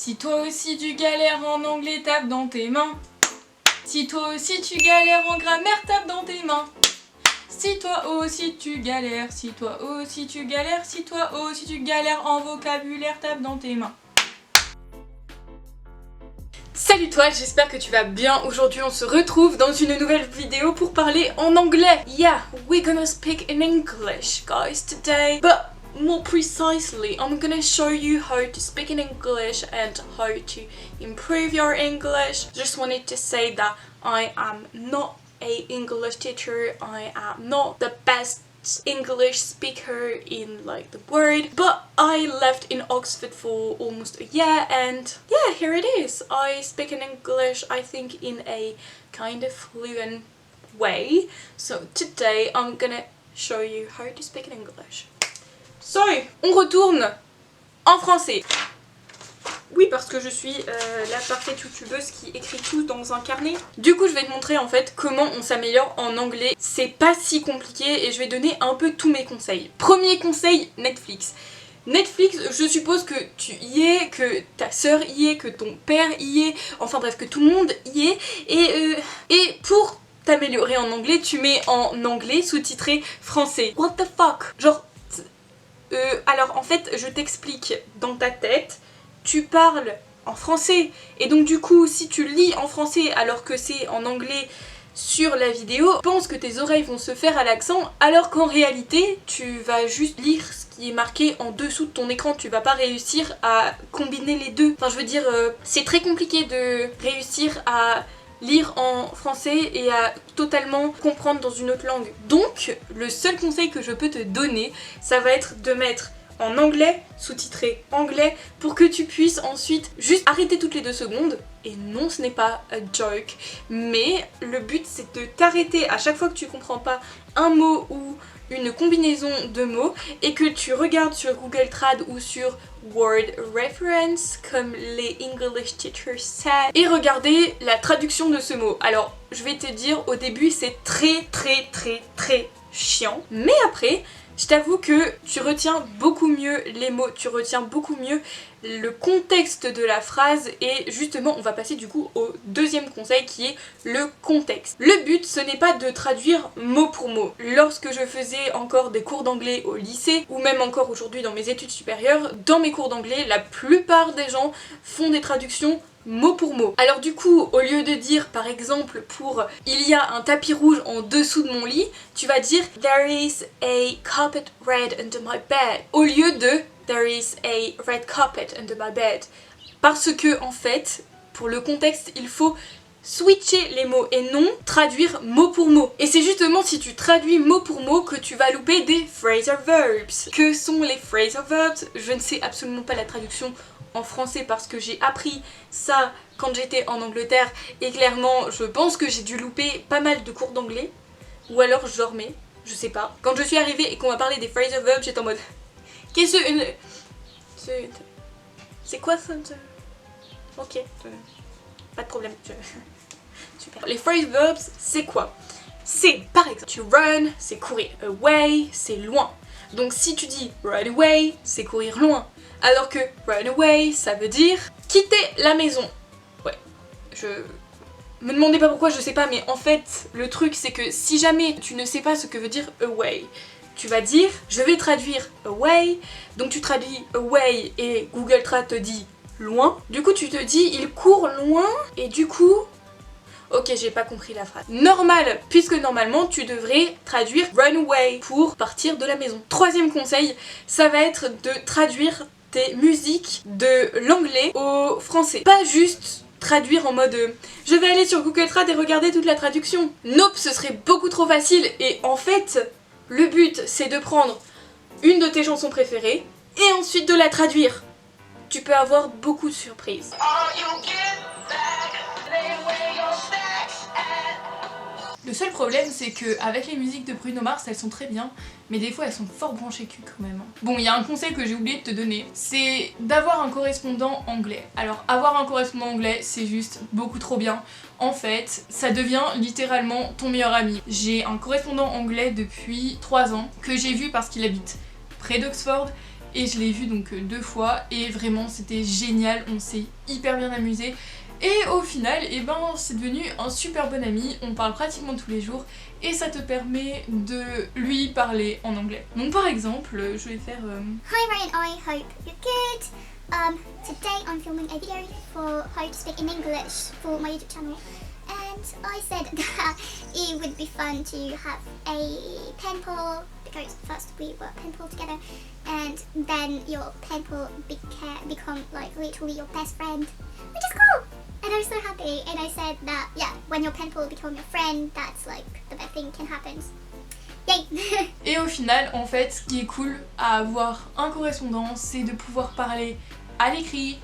Si toi aussi tu galères en anglais, tape dans tes mains. Si toi aussi tu galères en grammaire, tape dans tes mains. Si toi aussi tu galères, si toi aussi tu galères, si toi aussi tu galères en vocabulaire, tape dans tes mains. Salut toi, j'espère que tu vas bien. Aujourd'hui on se retrouve dans une nouvelle vidéo pour parler en anglais. Yeah, we're gonna speak in English guys today. But more precisely, I'm gonna show you how to speak in English and how to improve your English. Just wanted to say that I am not an English teacher. I am not the best English speaker in like the world, but I lived in Oxford for almost a year and yeah, here it is. I speak in English, I think, in a kind of fluent way. So today I'm gonna show you how to speak in English. So, on retourne en français. Oui, parce que je suis la parfaite youtubeuse qui écrit tout dans un carnet. Du coup, je vais te montrer en fait comment on s'améliore en anglais. C'est pas si compliqué et je vais donner un peu tous mes conseils. Premier conseil, Netflix. Netflix, je suppose que tu y es, que ta soeur y est, que ton père y est, enfin bref, que tout le monde y est. Et pour t'améliorer en anglais, tu mets en anglais sous-titré français. What the fuck? Genre, alors en fait, je t'explique dans ta tête. Tu parles en français et donc du coup si tu lis en français alors que c'est en anglais sur la vidéo, pense que tes oreilles vont se faire à l'accent alors qu'en réalité tu vas juste lire ce qui est marqué en dessous de ton écran, tu vas pas réussir à combiner les deux. Enfin je veux dire, c'est très compliqué de réussir à lire en français et à totalement comprendre dans une autre langue. Donc le seul conseil que je peux te donner, ça va être de mettre en anglais, sous-titré anglais, pour que tu puisses ensuite juste arrêter toutes les 2 secondes. Et non, ce n'est pas un joke, mais le but c'est de t'arrêter à chaque fois que tu comprends pas un mot ou une combinaison de mots et que tu regardes sur Google Trad ou sur Word Reference comme les English teachers savent et regarder la traduction de ce mot. Alors je vais te dire, au début c'est très chiant, mais après je t'avoue que tu retiens beaucoup mieux les mots, tu retiens beaucoup mieux le contexte de la phrase et justement on va passer du coup au deuxième conseil qui est le contexte. Le but ce n'est pas de traduire mot pour mot. Lorsque je faisais encore des cours d'anglais au lycée ou même encore aujourd'hui dans mes études supérieures, dans mes cours d'anglais la plupart des gens font des traductions mot pour mot. Alors du coup, au lieu de dire par exemple pour il y a un tapis rouge en dessous de mon lit, tu vas dire there is a carpet red under my bed au lieu de there is a red carpet under my bed. Parce que en fait, pour le contexte, il faut switcher les mots et non traduire mot pour mot. Et c'est justement si tu traduis mot pour mot que tu vas louper des phrasal verbs. Que sont les phrasal verbs? Je ne sais absolument pas la traduction en français parce que j'ai appris ça quand j'étais en Angleterre et clairement je pense que j'ai dû louper pas mal de cours d'anglais ou alors je dormais, je sais pas. Quand je suis arrivée et qu'on m'a parlé des phrasal verbs, j'étais en mode qu'est-ce que une... C'est quoi ça? Ok, pas de problème. Super. Les phrasal verbs, c'est quoi? C'est par exemple to run, c'est courir, away, c'est loin. Donc si tu dis run away, c'est courir loin. Alors que run away, ça veut dire quitter la maison. Ouais, je... Me demandez pas pourquoi, je sais pas, mais en fait, le truc c'est que si jamais tu ne sais pas ce que veut dire away, tu vas dire, je vais traduire away, donc tu traduis away et Google Trad te dit loin. Du coup tu te dis, il court loin, et du coup... Ok, j'ai pas compris la phrase. Normal, puisque normalement tu devrais traduire run away pour partir de la maison. Troisième conseil, ça va être de traduire tes musiques de l'anglais au français. Pas juste traduire en mode je vais aller sur Google Trad et regarder toute la traduction. Nope, ce serait beaucoup trop facile et en fait, le but c'est de prendre une de tes chansons préférées et ensuite de la traduire. Tu peux avoir beaucoup de surprises. Le seul problème c'est que avec les musiques de Bruno Mars elles sont très bien, mais des fois elles sont fort branchées cul quand même. Bon, il y a un conseil que j'ai oublié de te donner, c'est d'avoir un correspondant anglais. Alors avoir un correspondant anglais c'est juste beaucoup trop bien. En fait, ça devient littéralement ton meilleur ami. J'ai un correspondant anglais depuis 3 ans que j'ai vu parce qu'il habite près d'Oxford et je l'ai vu donc 2 fois et vraiment c'était génial, on s'est hyper bien amusé. Et au final, eh ben, c'est devenu un super bon ami, on parle pratiquement tous les jours et ça te permet de lui parler en anglais. Donc par exemple, je vais faire... Hi Ryan, I hope you're good. Today I'm filming a video for how to speak in English for my YouTube channel. And I said that it would be fun to have a pen pal because first we were pen pal together and then your pen pal become like literally your best friend, which is cool. And I was so happy and I said that yeah, when your pen pal become your friend, that's like the best thing can happen. Yay. Et au final, en fait, ce qui est cool à avoir un correspondant, c'est de pouvoir parler à l'écrit,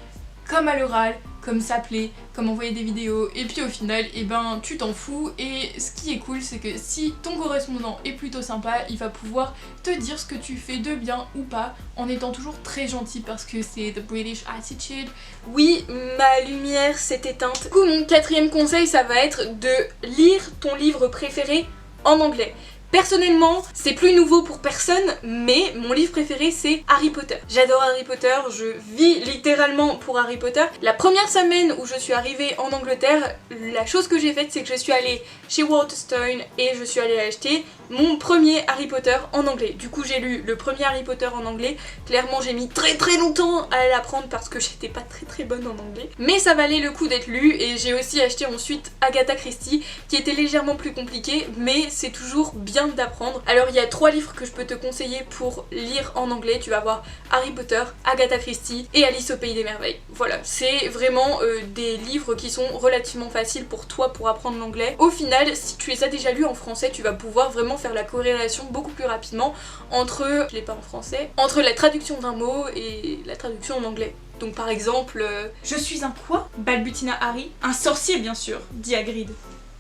comme à l'oral, comme s'appeler, comme envoyer des vidéos, et puis au final, eh ben, tu t'en fous, et ce qui est cool, c'est que si ton correspondant est plutôt sympa, il va pouvoir te dire ce que tu fais de bien ou pas, en étant toujours très gentil, parce que c'est the British attitude. Oui, ma lumière s'est éteinte. Du coup, mon 4e conseil, ça va être de lire ton livre préféré en anglais. Personnellement, c'est plus nouveau pour personne, mais mon livre préféré c'est Harry Potter. J'adore Harry Potter, je vis littéralement pour Harry Potter. La première semaine où je suis arrivée en Angleterre, la chose que j'ai faite c'est que je suis allée chez Waterstone et je suis allée acheter mon premier Harry Potter en anglais. Du coup j'ai lu le premier Harry Potter en anglais. Clairement j'ai mis très longtemps à l'apprendre parce que j'étais pas très bonne en anglais. Mais ça valait le coup d'être lu et j'ai aussi acheté ensuite Agatha Christie qui était légèrement plus compliqué, mais c'est toujours bien d'apprendre. Alors il y a 3 livres que je peux te conseiller pour lire en anglais. Tu vas avoir Harry Potter, Agatha Christie et Alice au Pays des Merveilles. Voilà, c'est vraiment des livres qui sont relativement faciles pour toi pour apprendre l'anglais. Au final, si tu les as déjà lus en français, tu vas pouvoir vraiment faire la corrélation beaucoup plus rapidement entre, je l'ai pas en français, entre la traduction d'un mot et la traduction en anglais. Donc par exemple, je suis un quoi? Balbutina Harry. Un sorcier bien sûr, dit Hagrid.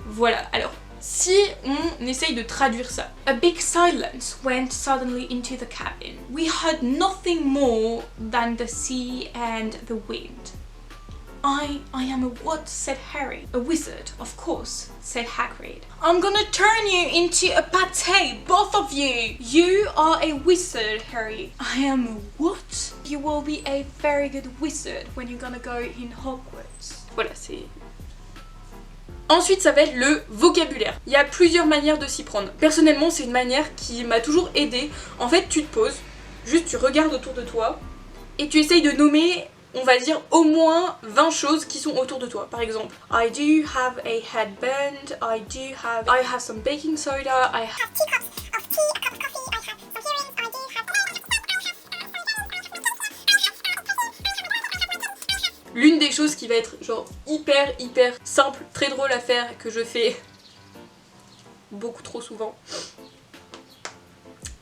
Voilà, alors si on essaye de traduire ça. A big silence went suddenly into the cabin. We heard nothing more than the sea and the wind. I am a what? Said Harry. A wizard, of course, said Hagrid. I'm gonna turn you into a pate, both of you! You are a wizard, Harry. I am a what? You will be a very good wizard when you're gonna go in Hogwarts. Voilà, c'est... Ensuite, ça va être le vocabulaire. Il y a plusieurs manières de s'y prendre. Personnellement, c'est une manière qui m'a toujours aidée. En fait, tu te poses, juste tu regardes autour de toi et tu essayes de nommer, on va dire, au moins 20 choses qui sont autour de toi. Par exemple, I do have a headband, I have some baking soda, I have 2 cups of tea, a cup of coffee, I have some earrings, I do have... L'une des choses qui va être genre hyper simple, très drôle à faire, que je fais beaucoup trop souvent.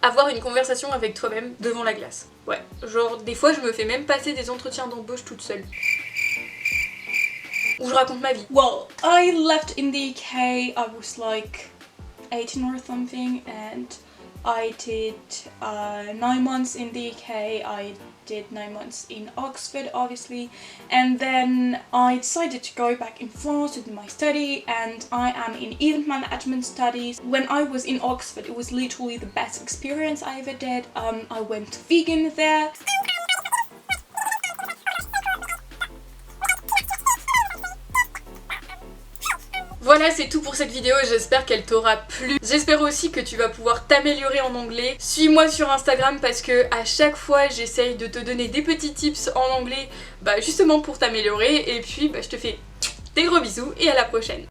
Avoir une conversation avec toi-même devant la glace. Ouais, genre des fois je me fais même passer des entretiens d'embauche toute seule. Où je raconte ma vie. Well, I left in the UK, I was like 18 or something and I did 9 months in the UK, I did 9 months in Oxford obviously, and then I decided to go back in France to do my study, and I am in event management studies. When I was in Oxford it was literally the best experience I ever did. I went vegan there. Voilà, c'est tout pour cette vidéo, j'espère qu'elle t'aura plu. J'espère aussi que tu vas pouvoir t'améliorer en anglais. Suis-moi sur Instagram parce que à chaque fois j'essaye de te donner des petits tips en anglais, justement pour t'améliorer. Et puis je te fais des gros bisous et à la prochaine.